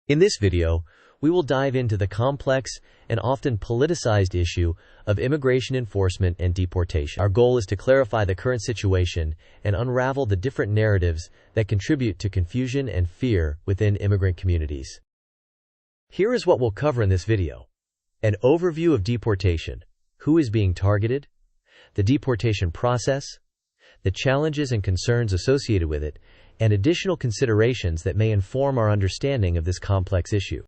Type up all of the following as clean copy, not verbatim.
In this video, we will dive into the complex and often politicized issue of immigration enforcement and deportation. Our goal is to clarify the current situation and unravel the different narratives that contribute to confusion and fear within immigrant communities. Here is what we'll cover in this video: an overview of deportation, who is being targeted, the deportation process, the challenges and concerns associated with it, and additional considerations that may inform our understanding of this complex issue.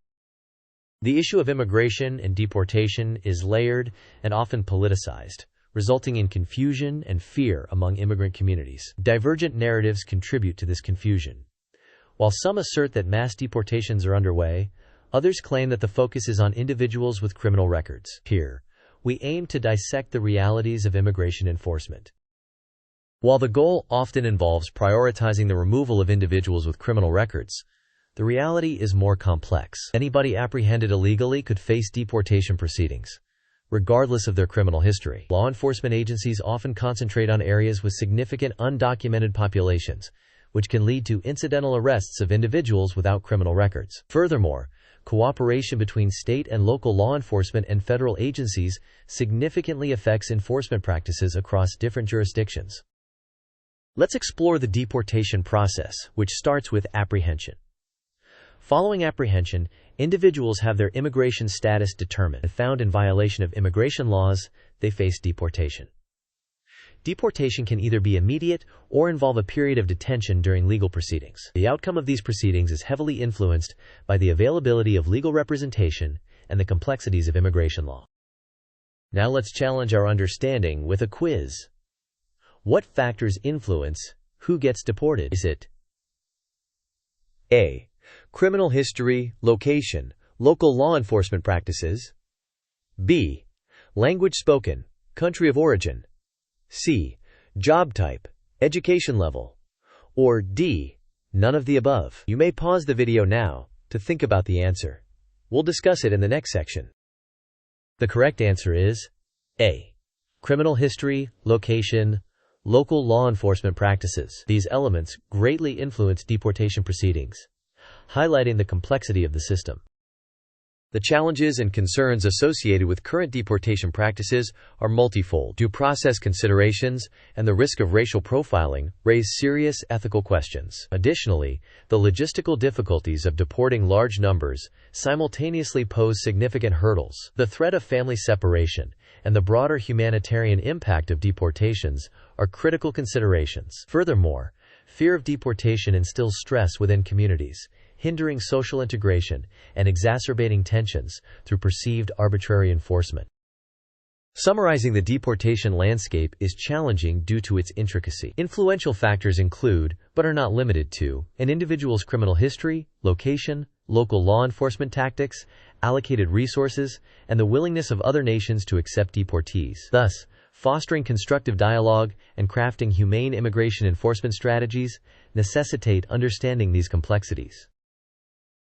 The issue of immigration and deportation is layered and often politicized, resulting in confusion and fear among immigrant communities. Divergent narratives contribute to this confusion. While some assert that mass deportations are underway, others claim that the focus is on individuals with criminal records. Here, we aim to dissect the realities of immigration enforcement. While the goal often involves prioritizing the removal of individuals with criminal records, the reality is more complex. Anybody apprehended illegally could face deportation proceedings, regardless of their criminal history. Law enforcement agencies often concentrate on areas with significant undocumented populations, which can lead to incidental arrests of individuals without criminal records. Furthermore, cooperation between state and local law enforcement and federal agencies significantly affects enforcement practices across different jurisdictions. Let's explore the deportation process, which starts with apprehension. Following apprehension, individuals have their immigration status determined. If found in violation of immigration laws, they face deportation. Deportation can either be immediate or involve a period of detention during legal proceedings. The outcome of these proceedings is heavily influenced by the availability of legal representation and the complexities of immigration law. Now let's challenge our understanding with a quiz. What factors influence who gets deported? Is it A. Criminal history, location, local law enforcement practices? B. Language spoken, country of origin? C. Job type, education level? Or D. None of the above? You may pause the video now to think about the answer. We'll discuss it in the next section. The correct answer is A. Criminal history, location, local law enforcement practices. These elements greatly influence deportation proceedings, highlighting the complexity of the system. The challenges and concerns associated with current deportation practices are multifold. Due process considerations and the risk of racial profiling raise serious ethical questions. Additionally, the logistical difficulties of deporting large numbers simultaneously pose significant hurdles. The threat of family separation and the broader humanitarian impact of deportations are critical considerations. Furthermore, fear of deportation instills stress within communities, hindering social integration and exacerbating tensions through perceived arbitrary enforcement. Summarizing the deportation landscape is challenging due to its intricacy. Influential factors include, but are not limited to, an individual's criminal history, location, local law enforcement tactics, allocated resources, and the willingness of other nations to accept deportees. Thus, fostering constructive dialogue and crafting humane immigration enforcement strategies necessitate understanding these complexities.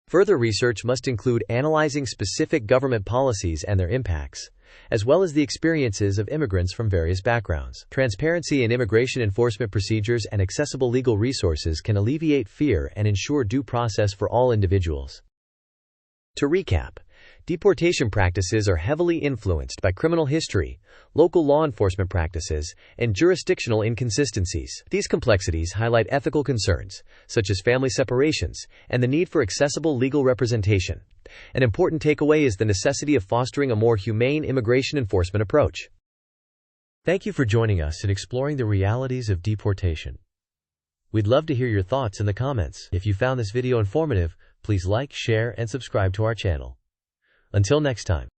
Further research must include analyzing specific government policies and their impacts, as well as the experiences of immigrants from various backgrounds. Transparency in immigration enforcement procedures and accessible legal resources can alleviate fear and ensure due process for all individuals. To recap, deportation practices are heavily influenced by criminal history, local law enforcement practices, and jurisdictional inconsistencies. These complexities highlight ethical concerns, such as family separations, and the need for accessible legal representation. An important takeaway is the necessity of fostering a more humane immigration enforcement approach. Thank you for joining us in exploring the realities of deportation. We'd love to hear your thoughts in the comments. If you found this video informative, please like, share, and subscribe to our channel. Until next time.